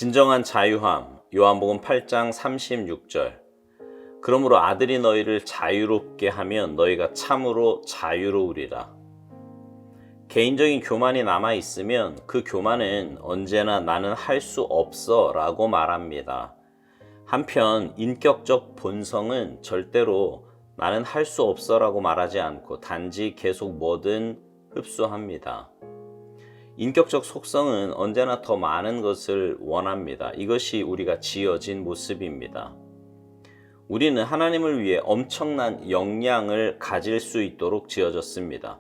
진정한 자유함. 요한복음 8장 36절. 그러므로 아들이 너희를 자유롭게 하면 너희가 참으로 자유로우리라. 개인적인 교만이 남아있으면 그 교만은 언제나 나는 할 수 없어 라고 말합니다. 한편 인격적 본성은 절대로 나는 할 수 없어 라고 말하지 않고 단지 계속 뭐든 흡수합니다. 인격적 속성은 언제나 더 많은 것을 원합니다. 이것이 우리가 지어진 모습입니다. 우리는 하나님을 위해 엄청난 역량을 가질 수 있도록 지어졌습니다.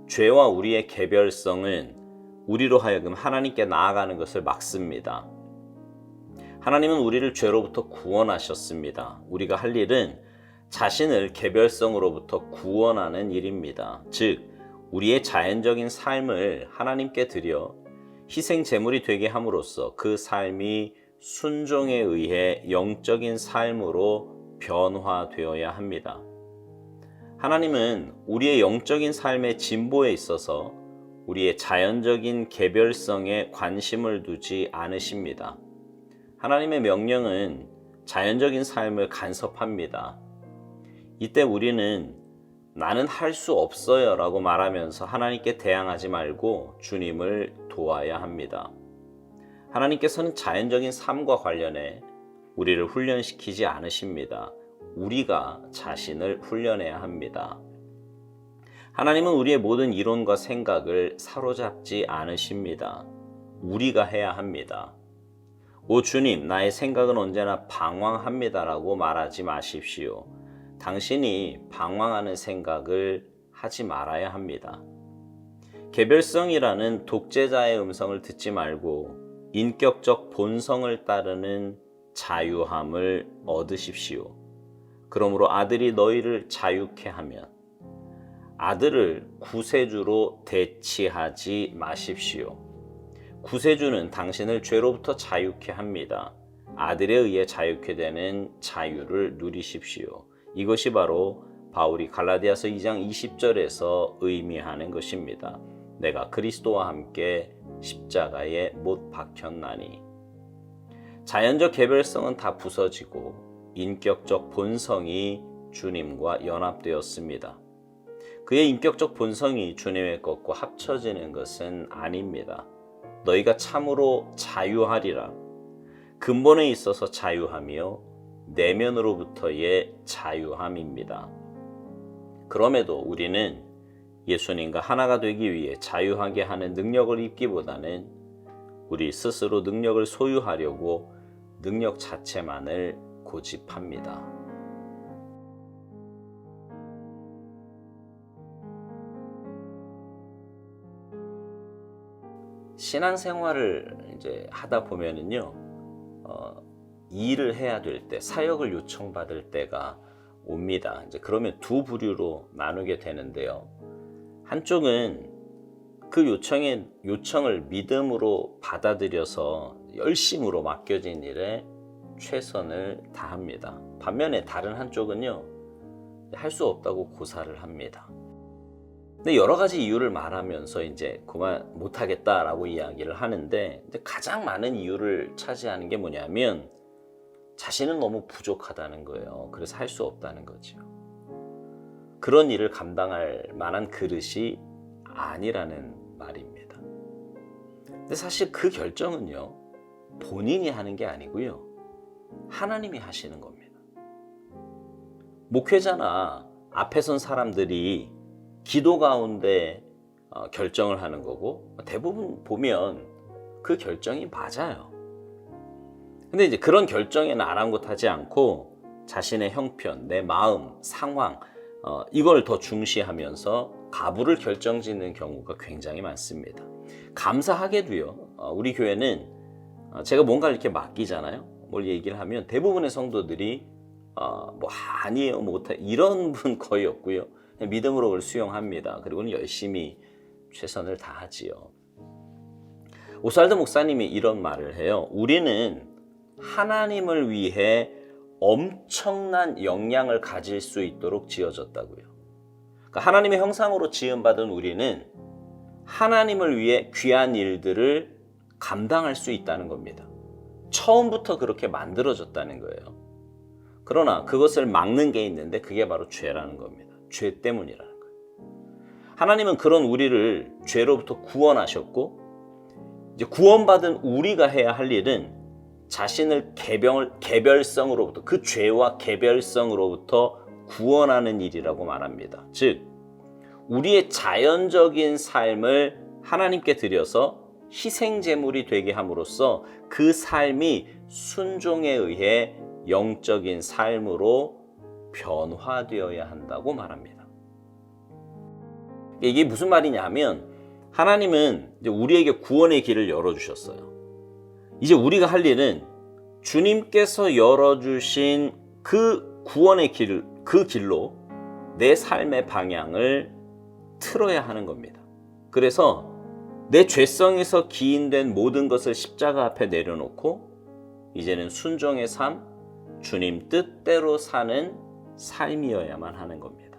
죄와 우리의 개별성은 우리로 하여금 하나님께 나아가는 것을 막습니다. 하나님은 우리를 죄로부터 구원하셨습니다. 우리가 할 일은 자신을 개별성으로부터 구원하는 일입니다. 즉, 우리의 자연적인 삶을 하나님께 드려 희생 제물이 되게 함으로써 그 삶이 순종에 의해 영적인 삶으로 변화되어야 합니다. 하나님은 우리의 영적인 삶의 진보에 있어서 우리의 자연적인 개별성에 관심을 두지 않으십니다. 하나님의 명령은 자연적인 삶을 간섭합니다. 이때 우리는 나는 할 수 없어요 라고 말하면서 하나님께 대항하지 말고 주님을 도와야 합니다. 하나님께서는 자연적인 삶과 관련해 우리를 훈련시키지 않으십니다. 우리가 자신을 훈련해야 합니다. 하나님은 우리의 모든 이론과 생각을 사로잡지 않으십니다. 우리가 해야 합니다. 오 주님, 나의 생각은 언제나 방황합니다 라고 말하지 마십시오. 당신이 방황하는 생각을 하지 말아야 합니다. 개별성이라는 독재자의 음성을 듣지 말고 인격적 본성을 따르는 자유함을 얻으십시오. 그러므로 아들이 너희를 자유케 하면 아들을 구세주로 대치하지 마십시오. 구세주는 당신을 죄로부터 자유케 합니다. 아들에 의해 자유케 되는 자유를 누리십시오. 이것이 바로 바울이 갈라디아서 2장 20절에서 의미하는 것입니다. 내가 그리스도와 함께 십자가에 못 박혔나니. 자연적 개별성은 다 부서지고 인격적 본성이 주님과 연합되었습니다. 그의 인격적 본성이 주님의 것과 합쳐지는 것은 아닙니다. 너희가 참으로 자유하리라. 근본에 있어서 자유함이요 내면으로부터의 자유함입니다. 그럼에도 우리는 예수님과 하나가 되기 위해 자유하게 하는 능력을 입기보다는 우리 스스로 능력을 소유하려고 능력 자체만을 고집합니다. 신앙생활을 이제 하다 보면은요, 일을 해야 될 때, 사역을 요청받을 때가 옵니다. 이제 그러면 두 부류로 나누게 되는데요. 한쪽은 그 요청을 믿음으로 받아들여서 열심으로 맡겨진 일에 최선을 다합니다. 반면에 다른 한쪽은요, 할 수 없다고 고사를 합니다. 근데 여러 가지 이유를 말하면서 이제 그만 못하겠다라고 이야기를 하는데, 가장 많은 이유를 차지하는 게 뭐냐면 자신은 너무 부족하다는 거예요. 그래서 할 수 없다는 거죠. 그런 일을 감당할 만한 그릇이 아니라는 말입니다. 근데 사실 그 결정은요, 본인이 하는 게 아니고요, 하나님이 하시는 겁니다. 목회자나 앞에 선 사람들이 기도 가운데 결정을 하는 거고, 대부분 보면 그 결정이 맞아요. 근데 이제 그런 결정에는 아랑곳하지 않고 자신의 형편, 내 마음, 상황, 이걸 더 중시하면서 가부를 결정짓는 경우가 굉장히 많습니다. 감사하게도요, 우리 교회는 제가 뭔가를 이렇게 맡기잖아요. 뭘 얘기를 하면 대부분의 성도들이 뭐 아니에요, 못해, 이런 분 거의 없고요. 그냥 믿음으로 그걸 수용합니다. 그리고는 열심히 최선을 다하지요. 오스왈드 목사님이 이런 말을 해요. 우리는 하나님을 위해 엄청난 역량을 가질 수 있도록 지어졌다고요. 그러니까 하나님의 형상으로 지음받은 우리는 하나님을 위해 귀한 일들을 감당할 수 있다는 겁니다. 처음부터 그렇게 만들어졌다는 거예요. 그러나 그것을 막는 게 있는데 그게 바로 죄라는 겁니다. 죄 때문이라는 거예요. 하나님은 그런 우리를 죄로부터 구원하셨고, 이제 구원받은 우리가 해야 할 일은 자신을 개별성으로부터, 그 죄와 개별성으로부터 구원하는 일이라고 말합니다. 즉, 우리의 자연적인 삶을 하나님께 드려서 희생제물이 되게 함으로써 그 삶이 순종에 의해 영적인 삶으로 변화되어야 한다고 말합니다. 이게 무슨 말이냐 하면, 하나님은 이제 우리에게 구원의 길을 열어주셨어요. 이제 우리가 할 일은 주님께서 열어주신 그 구원의 길을, 그 길로 내 삶의 방향을 틀어야 하는 겁니다. 그래서 내 죄성에서 기인된 모든 것을 십자가 앞에 내려놓고 이제는 순종의 삶, 주님 뜻대로 사는 삶이어야만 하는 겁니다.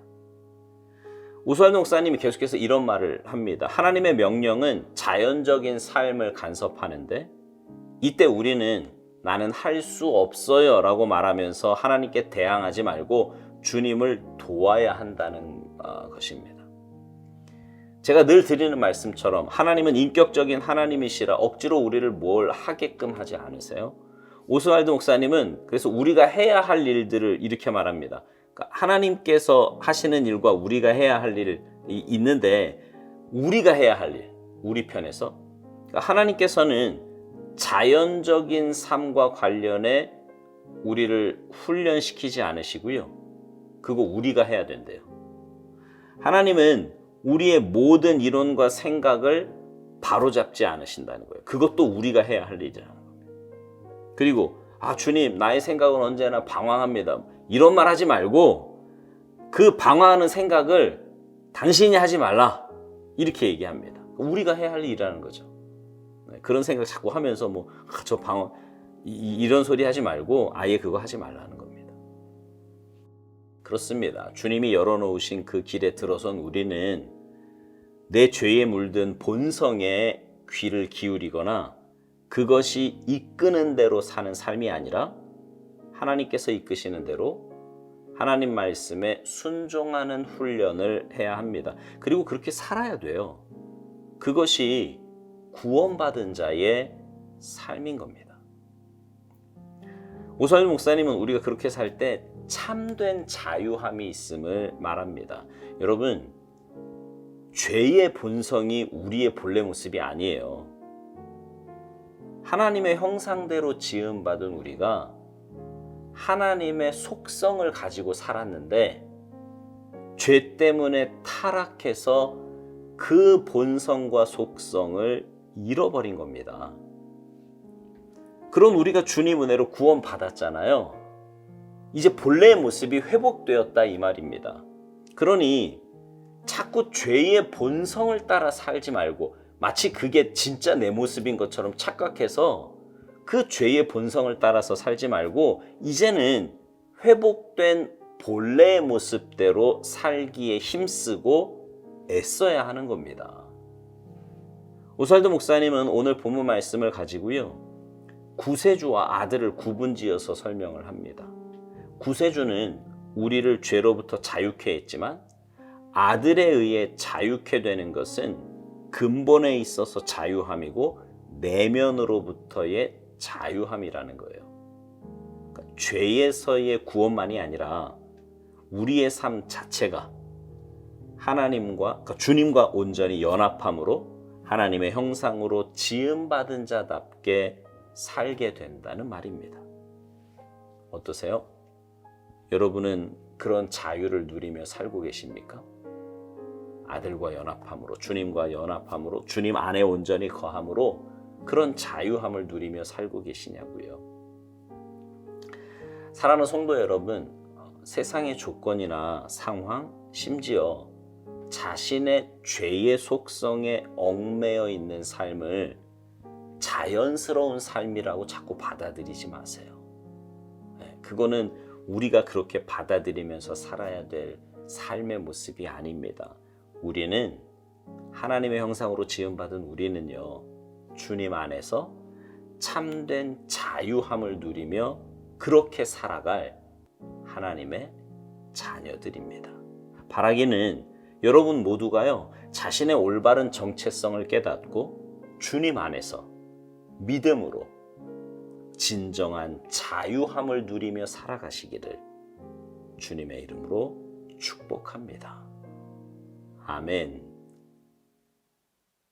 오스왈드 목사님이 계속해서 이런 말을 합니다. 하나님의 명령은 자연적인 삶을 간섭하는데, 이때 우리는 나는 할 수 없어요 라고 말하면서 하나님께 대항하지 말고 주님을 도와야 한다는 것입니다. 제가 늘 드리는 말씀처럼 하나님은 인격적인 하나님이시라 억지로 우리를 뭘 하게끔 하지 않으세요. 오스왈드 목사님은 그래서 우리가 해야 할 일들을 이렇게 말합니다. 그러니까 하나님께서 하시는 일과 우리가 해야 할 일이 있는데, 우리가 해야 할 일, 우리 편에서 그러니까 하나님께서는 자연적인 삶과 관련해 우리를 훈련시키지 않으시고요. 그거 우리가 해야 된대요. 하나님은 우리의 모든 이론과 생각을 바로잡지 않으신다는 거예요. 그것도 우리가 해야 할 일이라는 겁니다. 그리고 주님, 나의 생각은 언제나 방황합니다, 이런 말 하지 말고 그 방황하는 생각을 당신이 하지 말라, 이렇게 얘기합니다. 우리가 해야 할 일이라는 거죠. 그런 생각 자꾸 하면서 저 방황 이런 소리 하지 말고 아예 그거 하지 말라는 겁니다. 그렇습니다. 주님이 열어놓으신 그 길에 들어선 우리는 내 죄에 물든 본성에 귀를 기울이거나 그것이 이끄는 대로 사는 삶이 아니라 하나님께서 이끄시는 대로 하나님 말씀에 순종하는 훈련을 해야 합니다. 그리고 그렇게 살아야 돼요. 그것이 구원받은 자의 삶인 겁니다. 오스왈드 목사님은 우리가 그렇게 살 때 참된 자유함이 있음을 말합니다. 여러분, 죄의 본성이 우리의 본래 모습이 아니에요. 하나님의 형상대로 지음받은 우리가 하나님의 속성을 가지고 살았는데, 죄 때문에 타락해서 그 본성과 속성을 잃어버린 겁니다. 그런 우리가 주님 은혜로 구원받았잖아요. 이제 본래의 모습이 회복되었다, 이 말입니다. 그러니 자꾸 죄의 본성을 따라 살지 말고, 마치 그게 진짜 내 모습인 것처럼 착각해서 그 죄의 본성을 따라서 살지 말고, 이제는 회복된 본래의 모습대로 살기에 힘쓰고 애써야 하는 겁니다. 오스왈드 목사님은 오늘 본문 말씀을 가지고요, 구세주와 아들을 구분지어서 설명을 합니다. 구세주는 우리를 죄로부터 자유케 했지만, 아들에 의해 자유케 되는 것은 근본에 있어서 자유함이고 내면으로부터의 자유함이라는 거예요. 그러니까 죄에서의 구원만이 아니라 우리의 삶 자체가 하나님과, 그러니까 주님과 온전히 연합함으로 하나님의 형상으로 지음받은 자답게 살게 된다는 말입니다. 어떠세요? 여러분은 그런 자유를 누리며 살고 계십니까? 아들과 연합함으로, 주님과 연합함으로, 주님 안에 온전히 거함으로 그런 자유함을 누리며 살고 계시냐고요. 사랑하는 성도 여러분, 세상의 조건이나 상황, 심지어 자신의 죄의 속성에 얽매여 있는 삶을 자연스러운 삶이라고 자꾸 받아들이지 마세요. 그거는 우리가 그렇게 받아들이면서 살아야 될 삶의 모습이 아닙니다. 우리는 하나님의 형상으로 지음받은 우리는요, 주님 안에서 참된 자유함을 누리며 그렇게 살아갈 하나님의 자녀들입니다. 바라기는 여러분 모두가요, 자신의 올바른 정체성을 깨닫고 주님 안에서 믿음으로 진정한 자유함을 누리며 살아가시기를 주님의 이름으로 축복합니다. 아멘.